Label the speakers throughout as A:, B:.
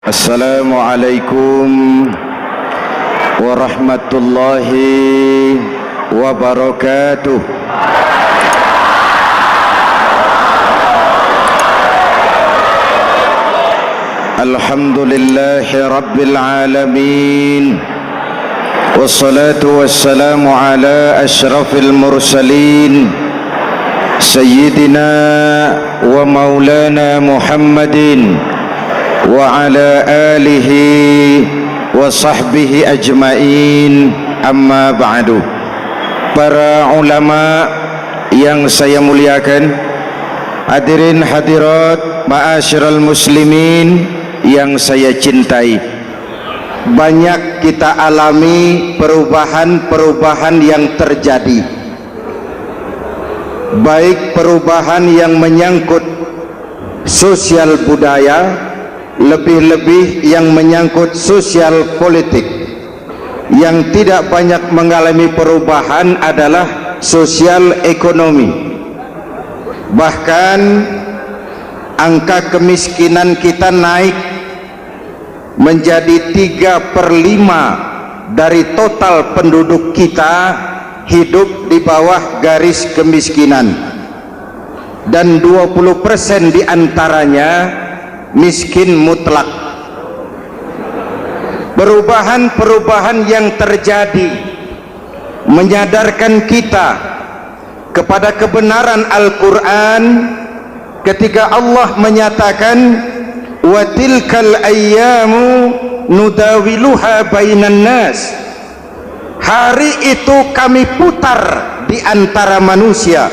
A: Assalamualaikum warahmatullahi wabarakatuh. Alhamdulillahi rabbil alamin, wassalatu wassalamu ala asyrafil mursalin, sayyidina wa maulana Muhammadin wa ala alihi wa sahbihi ajmain, amma ba'du. Para ulama yang saya muliakan, hadirin hadirat ma'asyiral muslimin yang saya cintai, banyak kita alami perubahan-perubahan yang terjadi, baik perubahan yang menyangkut sosial budaya, lebih-lebih yang menyangkut sosial politik. Yang tidak banyak mengalami perubahan adalah sosial ekonomi. Bahkan angka kemiskinan kita naik menjadi 3/5 dari total penduduk kita hidup di bawah garis kemiskinan, dan 20% diantaranya miskin mutlak. Perubahan-perubahan yang terjadi menyadarkan kita kepada kebenaran Al-Quran ketika Allah menyatakan wa tilkal ayyamu nudawiluha bainan nas. Hari itu kami putar di antara manusia.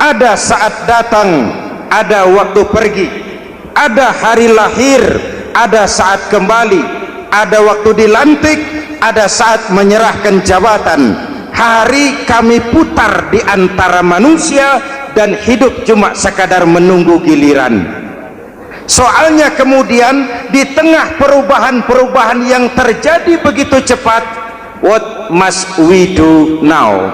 A: Ada saat datang, ada waktu pergi. Ada hari lahir, ada saat kembali, ada waktu dilantik, ada saat menyerahkan jabatan. Hari kami putar di antara manusia dan hidup cuma sekadar menunggu giliran. Soalnya kemudian di tengah perubahan-perubahan yang terjadi begitu cepat, what must we do now?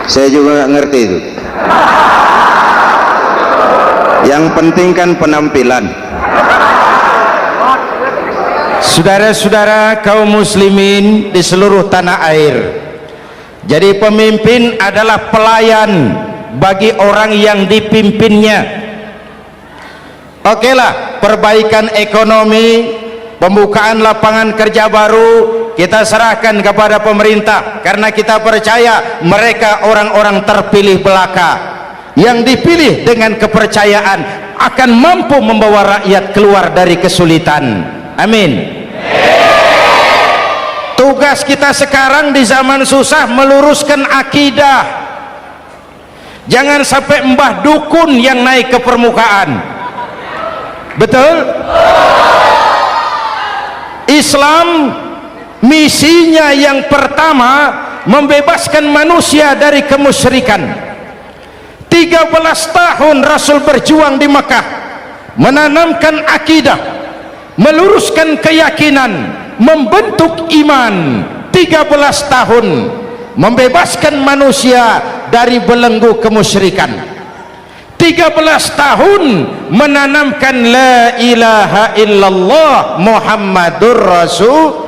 A: Saya juga nggak ngerti itu. Yang penting kan penampilan. Saudara-saudara kaum muslimin di seluruh tanah air, jadi pemimpin adalah pelayan bagi orang yang dipimpinnya. Oke lah, perbaikan ekonomi, pembukaan lapangan kerja baru kita serahkan kepada pemerintah, karena kita percaya mereka orang-orang terpilih belaka yang dipilih dengan kepercayaan akan mampu membawa rakyat keluar dari kesulitan. Amin. Tugas kita sekarang di zaman susah meluruskan akidah. Jangan sampai mbah dukun yang naik ke permukaan. Betul? Islam misinya yang pertama membebaskan manusia dari kemusyrikan. 13 tahun Rasul berjuang di Mekah, menanamkan akidah, meluruskan keyakinan, membentuk iman. 13 tahun membebaskan manusia dari belenggu kemusyrikan. 13 tahun menanamkan la ilaha illallah Muhammadur Rasul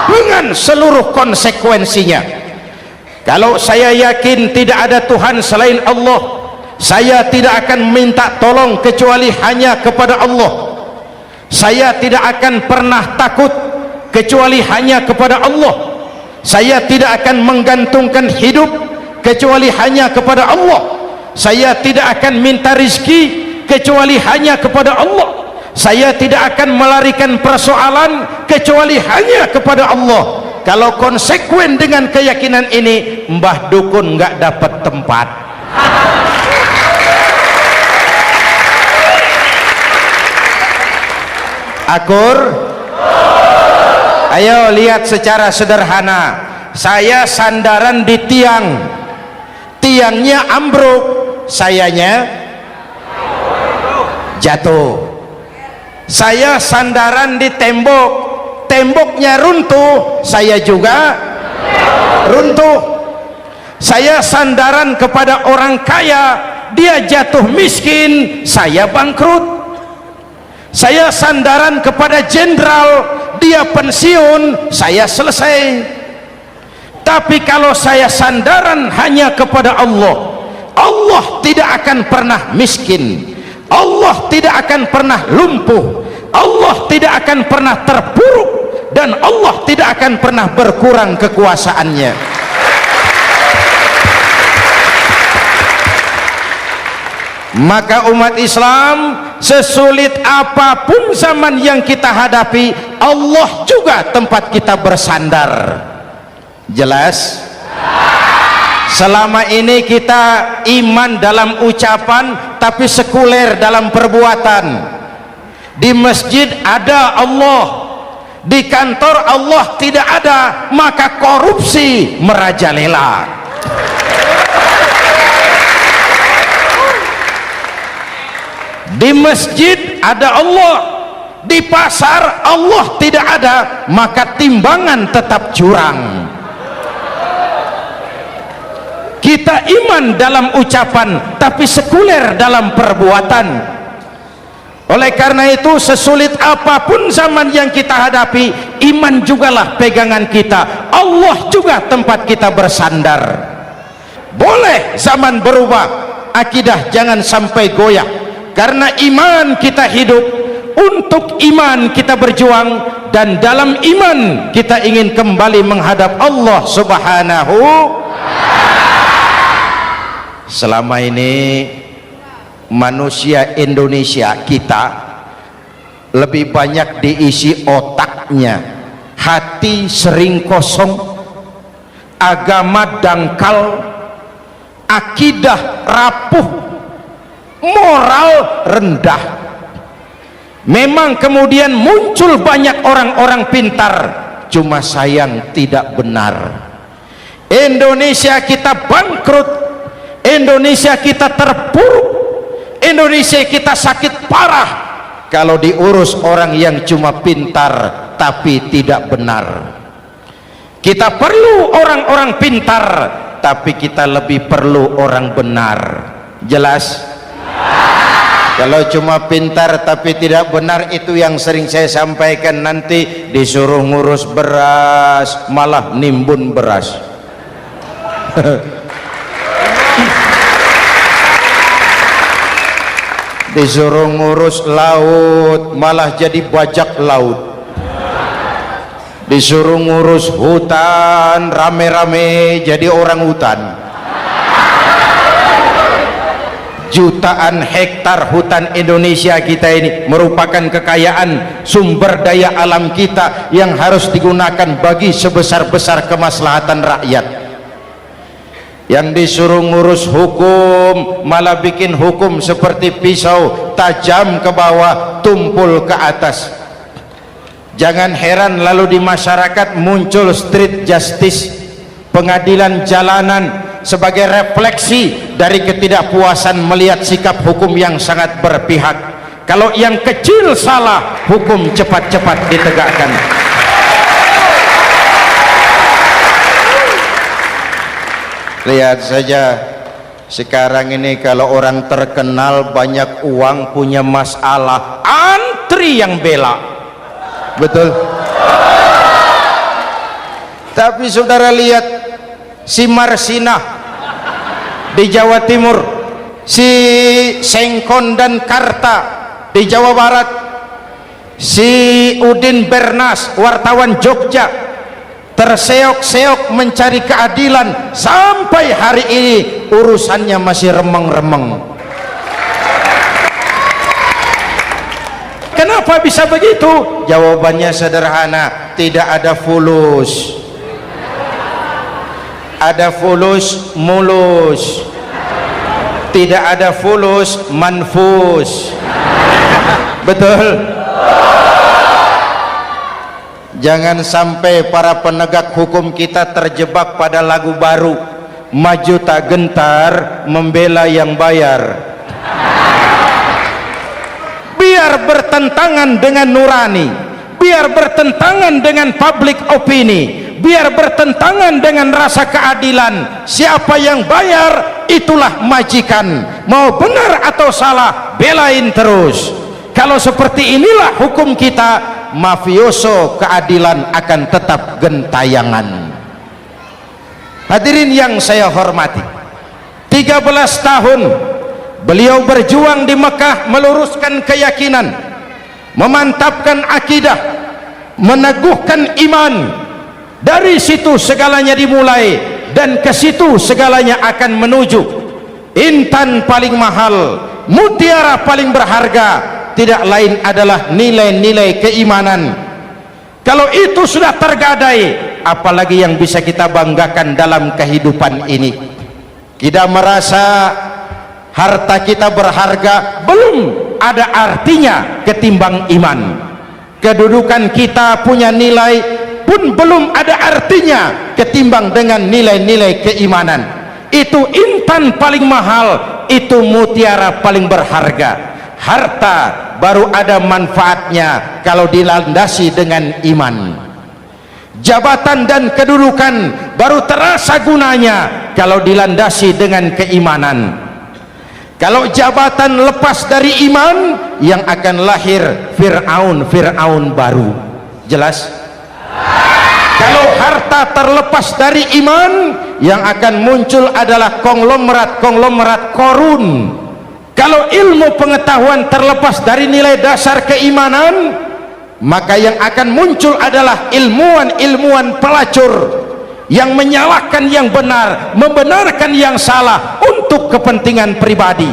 A: dengan seluruh konsekuensinya. Kalau saya yakin tidak ada Tuhan selain Allah, saya tidak akan minta tolong kecuali hanya kepada Allah. Saya tidak akan pernah takut kecuali hanya kepada Allah. Saya tidak akan menggantungkan hidup kecuali hanya kepada Allah. Saya tidak akan minta rizki kecuali hanya kepada Allah. Saya tidak akan melarikan persoalan kecuali hanya kepada Allah. Kalau konsekuen dengan keyakinan ini, mbah dukun nggak dapat tempat. Akur, ayo lihat secara sederhana. Saya sandaran di tiang, tiangnya ambruk, sayanya jatuh. Saya sandaran di tembok, temboknya runtuh, saya juga runtuh. Saya sandaran kepada orang kaya, dia jatuh miskin, saya bangkrut. Saya sandaran kepada jenderal, dia pensiun, saya selesai. Tapi kalau saya sandaran hanya kepada Allah, Allah tidak akan pernah miskin, Allah tidak akan pernah lumpuh, Allah tidak akan pernah terpuruk, dan Allah tidak akan pernah berkurang kekuasaannya. Maka umat Islam, sesulit apapun zaman yang kita hadapi, Allah juga tempat kita bersandar. Jelas? Selama ini kita iman dalam ucapan tapi sekuler dalam perbuatan. Di masjid ada Allah, di kantor Allah tidak ada, maka korupsi merajalela. Di masjid ada Allah, di pasar Allah tidak ada, maka timbangan tetap curang. Kita iman dalam ucapan tapi sekuler dalam perbuatan. Oleh karena itu, sesulit apapun zaman yang kita hadapi, iman jugalah pegangan kita, Allah juga tempat kita bersandar. Boleh zaman berubah, akidah jangan sampai goyah. Karena iman kita hidup, untuk iman kita berjuang, dan dalam iman kita ingin kembali menghadap Allah Subhanahu. Selama ini manusia Indonesia kita lebih banyak diisi otaknya, hati sering kosong, agama dangkal, akidah rapuh, moral rendah. Memang kemudian muncul banyak orang-orang pintar, cuma sayang tidak benar. Indonesia kita bangkrut, Indonesia kita terpuruk, Indonesia kita sakit parah kalau diurus orang yang cuma pintar tapi tidak benar. Kita perlu orang-orang pintar, tapi kita lebih perlu orang benar. Jelas? Kalau cuma pintar tapi tidak benar, itu yang sering saya sampaikan, nanti disuruh ngurus beras malah nimbun beras. Disuruh ngurus laut malah jadi bajak laut. Disuruh ngurus hutan rame-rame jadi orang hutan. Jutaan hektar hutan Indonesia kita ini merupakan kekayaan sumber daya alam kita yang harus digunakan bagi sebesar-besar kemaslahatan rakyat. Yang disuruh ngurus hukum malah bikin hukum seperti pisau, tajam ke bawah, tumpul ke atas. Jangan heran lalu di masyarakat muncul street justice, pengadilan jalanan, sebagai refleksi dari ketidakpuasan melihat sikap hukum yang sangat berpihak. Kalau yang kecil salah, hukum cepat-cepat ditegakkan. Lihat saja sekarang ini, kalau orang terkenal banyak uang punya masalah, antri yang bela. Betul? Tapi saudara lihat si Marsinah di Jawa Timur, si Sengkon dan Karta di Jawa Barat, si Udin Bernas wartawan Jogja terseok-seok mencari keadilan, sampai hari ini urusannya masih remeng-remeng. Kenapa bisa begitu? Jawabannya sederhana, tidak ada fulus. Ada fulus mulus, tidak ada fulus manfus. Betul? Jangan sampai para penegak hukum kita terjebak pada lagu baru, maju tak gentar membela yang bayar. Biar bertentangan dengan nurani, biar bertentangan dengan public opini, biar bertentangan dengan rasa keadilan. Siapa yang bayar itulah majikan, mau benar atau salah belain terus. Kalau seperti inilah hukum kita, mafioso keadilan akan tetap gentayangan. Hadirin yang saya hormati, 13 tahun beliau berjuang di Mekah meluruskan keyakinan, memantapkan akidah, meneguhkan iman. Dari situ segalanya dimulai dan ke situ segalanya akan menuju. Intan paling mahal, mutiara paling berharga tidak lain adalah nilai-nilai keimanan. Kalau itu sudah tergadai, apalagi yang bisa kita banggakan dalam kehidupan ini? Kita merasa harta kita berharga, belum ada artinya ketimbang iman. Kedudukan kita punya nilai pun belum ada artinya ketimbang dengan nilai-nilai keimanan. Itu intan paling mahal, itu mutiara paling berharga. Harta baru ada manfaatnya kalau dilandasi dengan iman. Jabatan dan kedudukan baru terasa gunanya kalau dilandasi dengan keimanan. Kalau jabatan lepas dari iman, yang akan lahir Fir'aun baru. Jelas? Kalau harta terlepas dari iman, yang akan muncul adalah konglomerat Korun. Kalau ilmu pengetahuan terlepas dari nilai dasar keimanan, maka yang akan muncul adalah ilmuwan pelacur yang menyalahkan yang benar, membenarkan yang salah untuk kepentingan pribadi.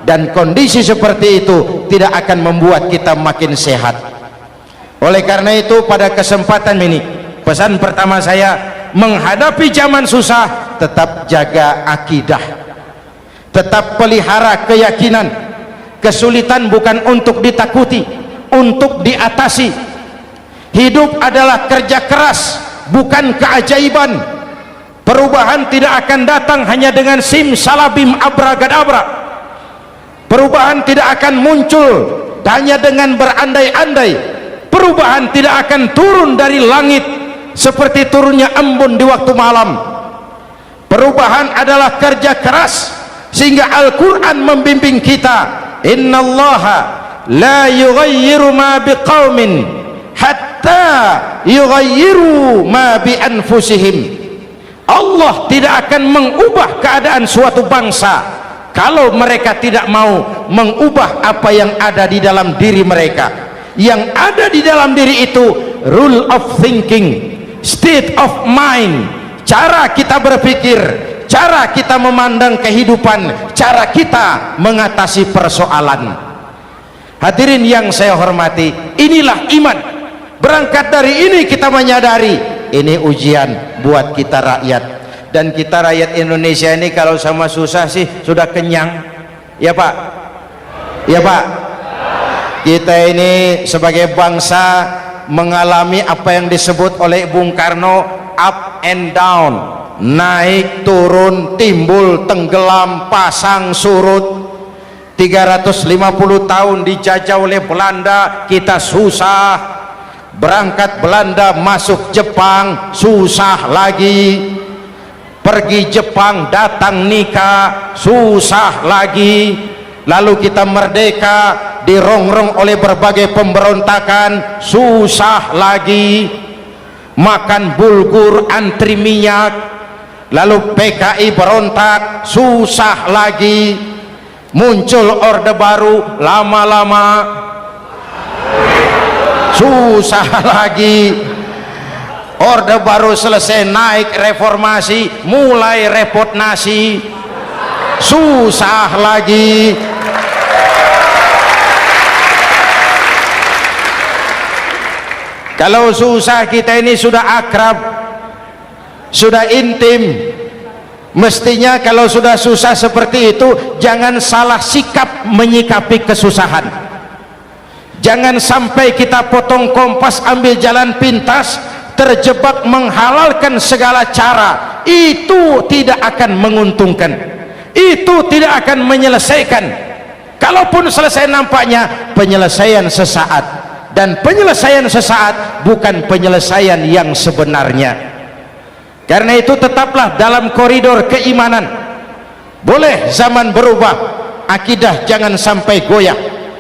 A: Dan kondisi seperti itu tidak akan membuat kita makin sehat. Oleh karena itu, pada kesempatan ini, pesan pertama saya, menghadapi zaman susah tetap jaga akidah, tetap pelihara keyakinan. Kesulitan bukan untuk ditakuti, untuk diatasi. Hidup adalah kerja keras, bukan keajaiban. Perubahan tidak akan datang hanya dengan simsalabim abragadabra. Perubahan tidak akan muncul hanya dengan berandai-andai. Perubahan tidak akan turun dari langit seperti turunnya embun di waktu malam. Perubahan adalah kerja keras, sehingga Al-Quran membimbing kita, innallaha la yughayyiru ma biqaumin hatta yughayyiru ma bi anfusihim. Allah tidak akan mengubah keadaan suatu bangsa kalau mereka tidak mau mengubah apa yang ada di dalam diri mereka. Yang ada di dalam diri itu rule of thinking, state of mind, cara kita berpikir, cara kita memandang kehidupan, cara kita mengatasi persoalan. Hadirin yang saya hormati, inilah iman. Berangkat dari ini kita menyadari ini ujian buat kita rakyat. Dan kita rakyat Indonesia ini kalau sama susah sih sudah kenyang, ya Pak? Ya Pak? Kita ini sebagai bangsa mengalami apa yang disebut oleh Bung Karno up and down, naik turun, timbul tenggelam, pasang surut. 350 tahun dijajah oleh Belanda, kita susah. Berangkat Belanda masuk Jepang, susah lagi. Pergi Jepang, datang nikah, susah lagi. Lalu kita merdeka, dirongrong oleh berbagai pemberontakan, susah lagi. Makan bulgur, antri minyak. Lalu PKI berontak, susah lagi. Muncul orde baru, lama-lama susah lagi. Orde baru selesai, naik reformasi, mulai repot nasi, susah lagi. Kalau susah kita ini sudah akrab, sudah intim. Mestinya kalau sudah susah seperti itu, jangan salah sikap menyikapi kesusahan. Jangan sampai kita potong kompas, ambil jalan pintas, terjebak menghalalkan segala cara. Itu tidak akan menguntungkan, itu tidak akan menyelesaikan. Kalaupun selesai, nampaknya penyelesaian sesaat, dan penyelesaian sesaat bukan penyelesaian yang sebenarnya. Karena itu tetaplah dalam koridor keimanan. Boleh zaman berubah, akidah jangan sampai goyah.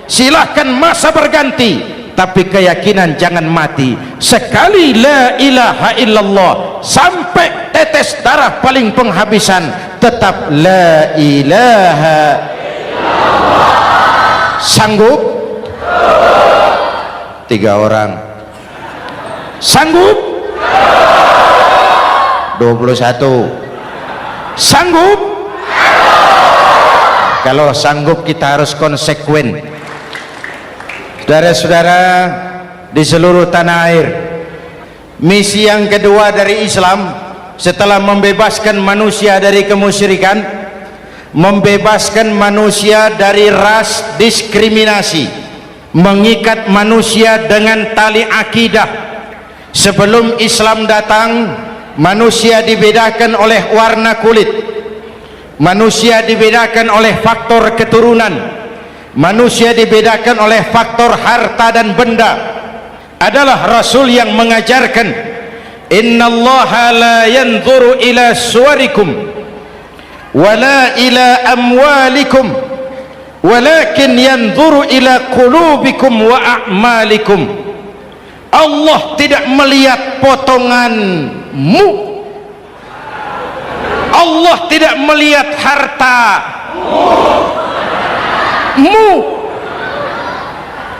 A: Silahkan masa berganti, tapi keyakinan jangan mati. Sekali la ilaha illallah sampai tetes darah paling penghabisan, tetap la ilaha illallah. Sanggup? 3 orang. Sanggup? 21. Sanggup? Kalau sanggup kita harus konsekuen. Saudara-saudara di seluruh tanah air, misi yang kedua dari Islam setelah membebaskan manusia dari kemusyrikan, membebaskan manusia dari ras diskriminasi, mengikat manusia dengan tali akidah. Sebelum Islam datang, manusia dibedakan oleh warna kulit, manusia dibedakan oleh faktor keturunan, manusia dibedakan oleh faktor harta dan benda. Adalah Rasul yang mengajarkan, innallaha la yanzuru ila suwarikum wala ila amwalikum walakin yanzuru ila qulubikum wa a'malikum. Allah tidak melihat potonganmu, Allah tidak melihat hartamu.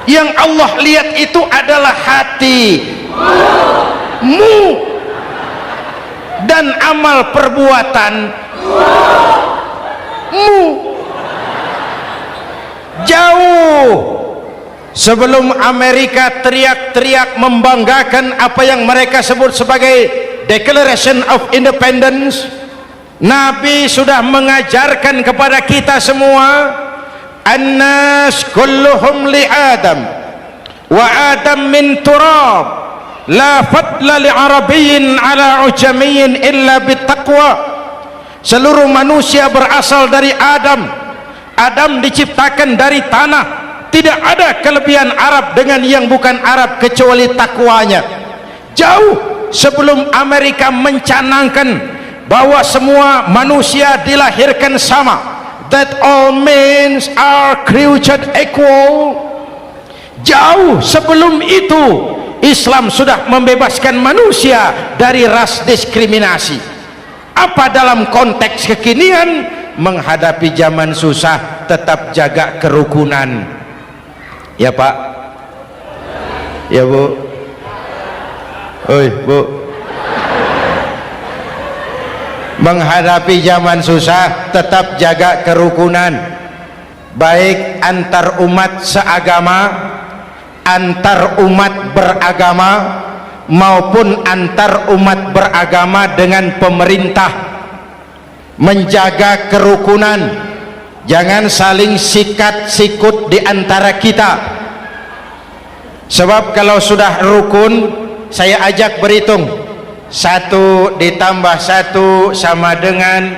A: Yang Allah lihat itu adalah hatimu dan amal perbuatanmu. Jauh sebelum Amerika teriak-teriak membanggakan apa yang mereka sebut sebagai Declaration of Independence, Nabi sudah mengajarkan kepada kita semua, annas kulluhum li Adam wa Adam min turab la fadla li arabiyyin ala ujamiyyin illa bittaqwa. Seluruh manusia berasal dari Adam. Adam diciptakan dari tanah. Tidak ada kelebihan Arab dengan yang bukan Arab kecuali takwanya. Jauh sebelum Amerika mencanangkan bahwa semua manusia dilahirkan sama, that all men are created equal. Jauh sebelum itu Islam sudah membebaskan manusia dari ras diskriminasi. Apa dalam konteks kekinian menghadapi zaman susah tetap jaga kerukunan? Ya Pak, ya Bu, oi Bu, menghadapi zaman susah tetap jaga kerukunan, baik antar umat seagama, antar umat beragama, maupun antar umat beragama dengan pemerintah. Menjaga kerukunan, jangan saling sikat sikut di antara kita. Sebab kalau sudah rukun, saya ajak berhitung, 1 ditambah 1 sama dengan,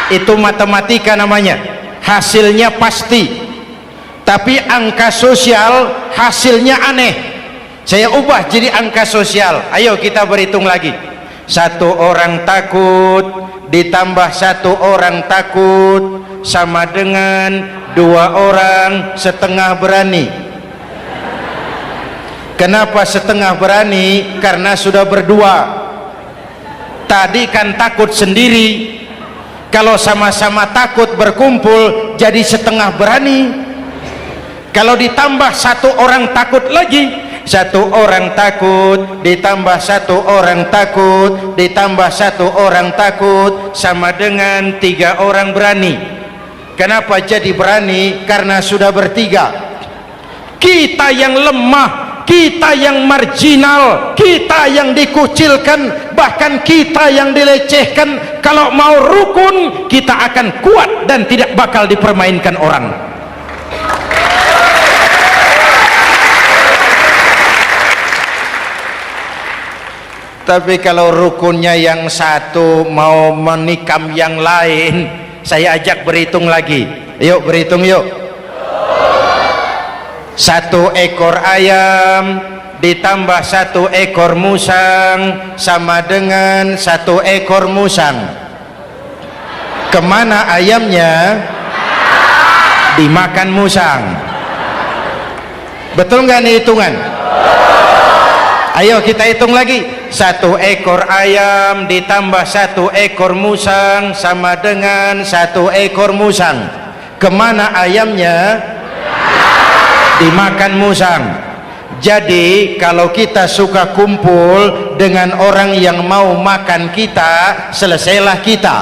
A: itu matematika namanya, hasilnya pasti. Tapi angka sosial hasilnya aneh. Saya ubah jadi angka sosial. Ayo kita berhitung lagi. 1 orang takut ditambah 1 orang takut sama dengan 2 orang setengah berani. Kenapa setengah berani? Karena sudah berdua. Tadi kan takut sendiri. Kalau sama-sama takut berkumpul jadi setengah berani. Kalau ditambah 1 orang takut lagi, 1 orang takut ditambah 1 orang takut ditambah 1 orang takut sama dengan 3 orang berani. Kenapa jadi berani? Karena sudah bertiga. Kita yang lemah, kita yang marginal, kita yang dikucilkan, bahkan kita yang dilecehkan, kalau mau rukun kita akan kuat dan tidak bakal dipermainkan orang. Tapi kalau rukunnya yang satu mau menikam yang lain, saya ajak berhitung lagi. Yuk berhitung yuk. 1 ekor ayam ditambah 1 ekor musang sama dengan 1 ekor musang. Kemana ayamnya? Dimakan musang. Betul nggak nih hitungan? Ayo kita hitung lagi. 1 ekor ayam ditambah 1 ekor musang sama dengan 1 ekor musang. Kemana ayamnya? Dimakan musang. Jadi kalau kita suka kumpul dengan orang yang mau makan kita, selesailah kita.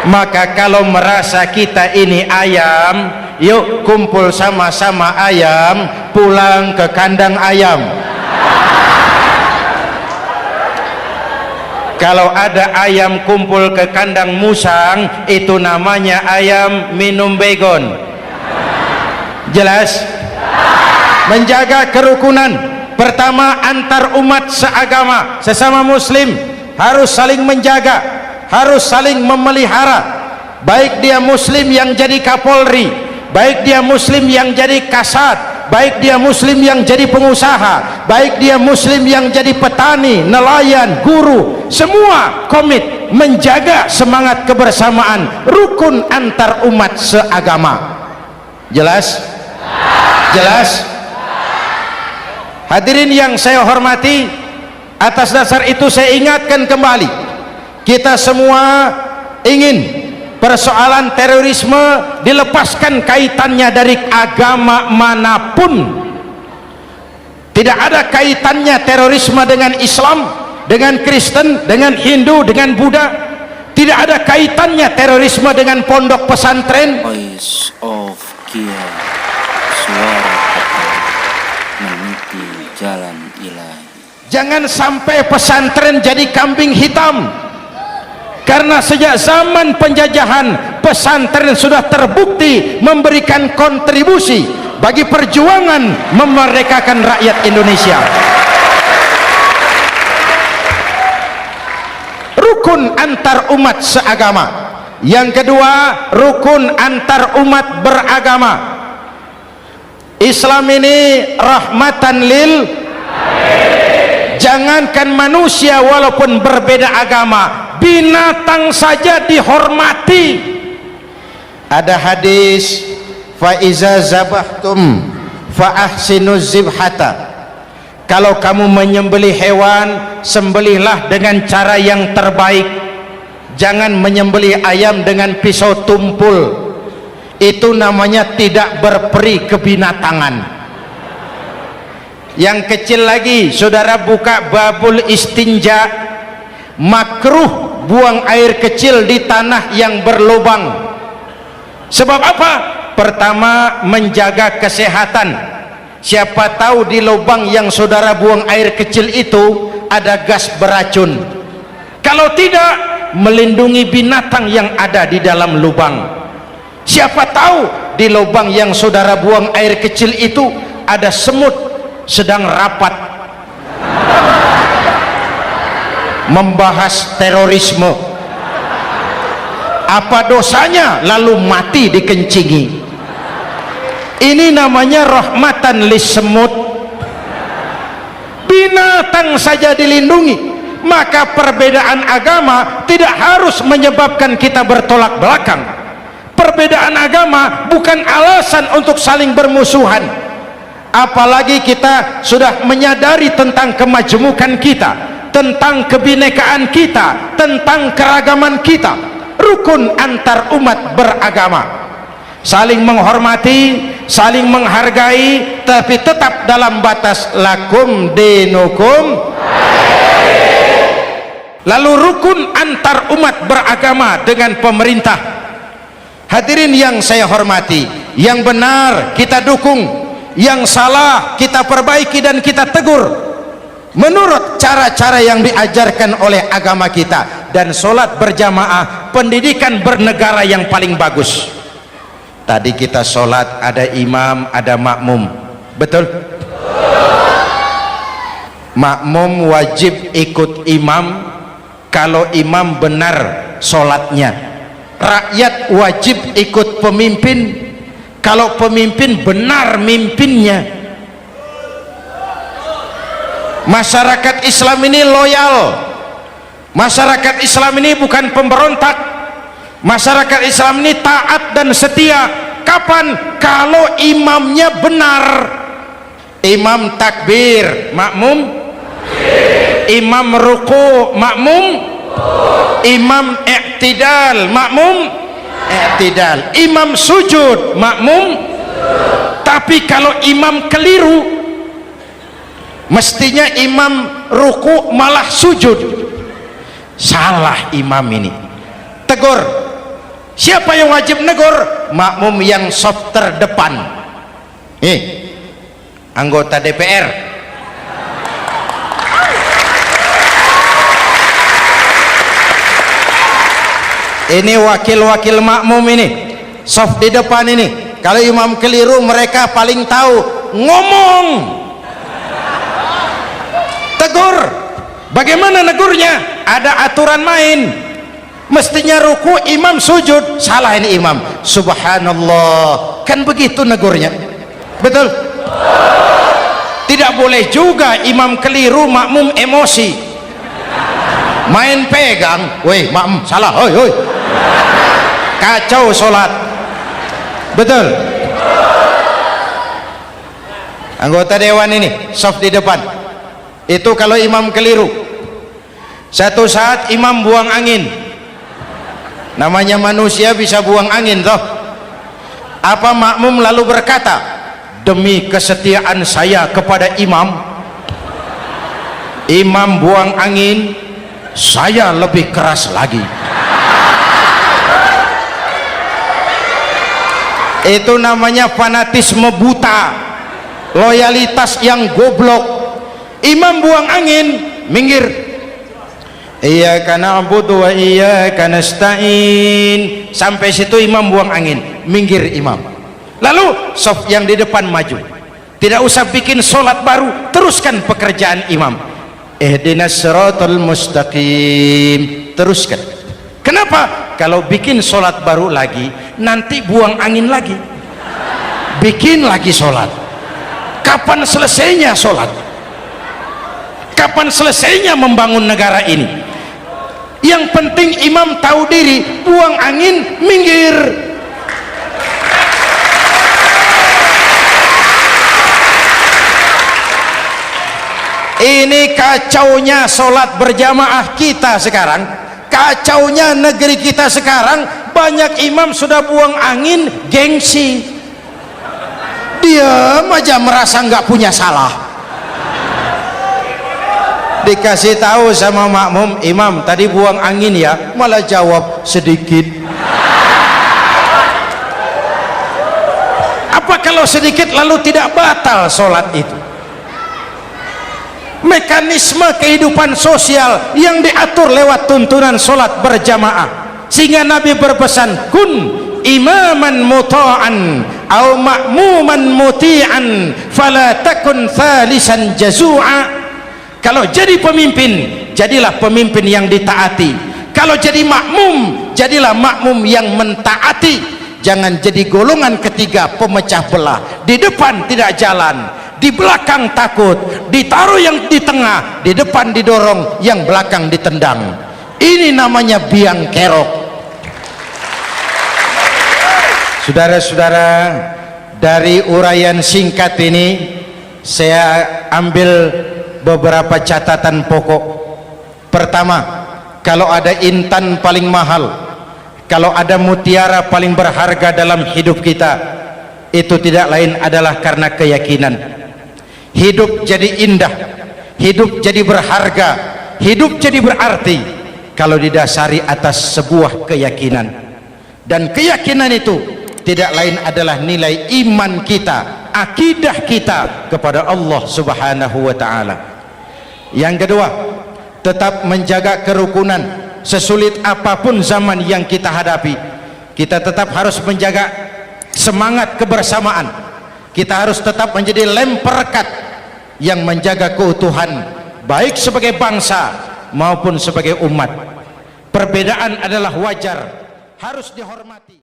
A: Maka kalau merasa kita ini ayam, yuk kumpul sama-sama ayam, pulang ke kandang ayam. Kalau ada ayam kumpul ke kandang musang, itu namanya ayam minum begon. Jelas? Menjaga kerukunan. Pertama, antar umat seagama, sesama muslim harus saling menjaga, harus saling memelihara. Baik dia muslim yang jadi kapolri, baik dia muslim yang jadi kasat, baik dia muslim yang jadi pengusaha, baik dia muslim yang jadi petani, nelayan, guru, semua komit menjaga semangat kebersamaan, rukun antar umat seagama. Jelas? Jelas? Hadirin yang saya hormati, atas dasar itu saya ingatkan kembali, kita semua ingin persoalan terorisme dilepaskan kaitannya dari agama manapun. Tidak ada kaitannya terorisme dengan Islam, dengan Kristen, dengan Hindu, dengan Buddha. Tidak ada kaitannya terorisme dengan pondok pesantren.
B: Voice of Kia, suara kata meniti jalan ilahi.
A: Jangan sampai pesantren jadi kambing hitam, karena sejak zaman penjajahan pesantren sudah terbukti memberikan kontribusi bagi perjuangan memerdekakan rakyat Indonesia. Rukun antar umat seagama. Yang kedua, rukun antar umat beragama. Islam ini rahmatan lil, jangankan manusia walaupun berbeda agama, binatang saja dihormati. Ada hadis, fa iza zabahtum fa ahsinuz zibhata. Kalau kamu menyembelih hewan, sembelihlah dengan cara yang terbaik. Jangan menyembelih ayam dengan pisau tumpul. Itu namanya tidak berperi kebinatangan. Yang kecil lagi, saudara buka babul istinja, makruh buang air kecil di tanah yang berlubang. Sebab apa? Pertama, menjaga kesehatan. Siapa tahu di lubang yang saudara buang air kecil itu ada gas beracun. Kalau tidak, melindungi binatang yang ada di dalam lubang. Siapa tahu di lubang yang saudara buang air kecil itu ada semut sedang rapat membahas terorisme. Apa dosanya lalu mati dikencingi? Ini namanya rahmatan lis semut. Binatang saja dilindungi. Maka perbedaan agama tidak harus menyebabkan kita bertolak belakang. Perbedaan agama bukan alasan untuk saling bermusuhan. Apalagi kita sudah menyadari tentang kemajemukan kita, tentang kebinekaan kita, tentang keragaman kita. Rukun antar umat beragama, saling menghormati, saling menghargai, tapi tetap dalam batas lakum dinukum. Lalu rukun antar umat beragama dengan pemerintah. Hadirin yang saya hormati, yang benar kita dukung, yang salah kita perbaiki dan kita tegur menurut cara-cara yang diajarkan oleh agama kita. Dan sholat berjamaah, pendidikan bernegara yang paling bagus. Tadi kita sholat ada imam, ada makmum, betul? Makmum wajib ikut imam kalau imam benar sholatnya. Rakyat wajib ikut pemimpin kalau pemimpin benar mimpinnya. Masyarakat Islam ini loyal, masyarakat Islam ini bukan pemberontak, masyarakat Islam ini taat dan setia. Kapan? Kalau imamnya benar. Imam takbir, makmum, imam ruku, makmum, imam i'tidal, makmum i'tidal, imam sujud, makmum. Tapi kalau imam keliru, mestinya imam ruku malah sujud, salah imam ini. Tegur. Siapa yang wajib negur? Makmum yang saf terdepan. Anggota DPR. Ini wakil-wakil makmum ini, saf di depan ini. Kalau imam keliru, mereka paling tahu. Ngomong, tegur. Bagaimana negurnya? Ada aturan main. Mestinya ruku, imam sujud, salah ini imam. Subhanallah, kan begitu negurnya. Betul? Tidak boleh juga imam keliru, makmum emosi, main pegang. Woi makmum salah, hoi hoi, kacau sholat. Betul? Anggota dewan ini saf di depan, itu kalau imam keliru, satu saat imam buang angin. Namanya manusia bisa buang angin toh. Apa makmum lalu berkata, demi kesetiaan saya kepada imam, imam buang angin, saya lebih keras lagi. Itu namanya fanatisme buta, loyalitas yang goblok. Imam buang angin, minggir. Iyyaka na'budu wa iyyaka nasta'in. Sampai situ imam buang angin, minggir imam. Lalu saf yang di depan maju. Tidak usah bikin sholat baru, teruskan pekerjaan imam. Ihdinas siratal mustaqim, teruskan. Kenapa? Kalau bikin sholat baru lagi, nanti buang angin lagi, bikin lagi sholat. Kapan selesainya sholat? Kapan selesainya membangun negara ini? Yang penting imam tahu diri, buang angin, minggir. Ini kacaunya sholat berjamaah kita sekarang, kacaunya negeri kita sekarang. Banyak imam sudah buang angin, gengsi, diam aja merasa nggak punya salah. Dikasih tahu sama makmum, imam tadi buang angin ya, malah jawab sedikit. Apa kalau sedikit lalu tidak batal sholat itu? Mekanisme kehidupan sosial yang diatur lewat tuntunan sholat berjamaah, sehingga Nabi berpesan, kun imaman muta'an au ma'muman muti'an fala takun thalisan jazu'a. Kalau jadi pemimpin, jadilah pemimpin yang ditaati. Kalau jadi makmum, jadilah makmum yang mentaati. Jangan jadi golongan ketiga pemecah belah. Di depan tidak jalan, di belakang takut, ditaruh yang di tengah, di depan didorong, yang belakang ditendang. Ini namanya biang kerok. Saudara-saudara, dari uraian singkat ini saya ambil beberapa catatan pokok. Pertama, kalau ada intan paling mahal, kalau ada mutiara paling berharga dalam hidup kita, itu tidak lain adalah karena keyakinan. Hidup jadi indah, hidup jadi berharga, hidup jadi berarti kalau didasari atas sebuah keyakinan. Dan keyakinan itu tidak lain adalah nilai iman kita, akidah kita kepada Allah Subhanahu wa ta'ala. Yang kedua, tetap menjaga kerukunan. Sesulit apapun zaman yang kita hadapi, kita tetap harus menjaga semangat kebersamaan. Kita harus tetap menjadi lem perekat yang menjaga keutuhan, baik sebagai bangsa maupun sebagai umat. Perbedaan adalah wajar, harus dihormati.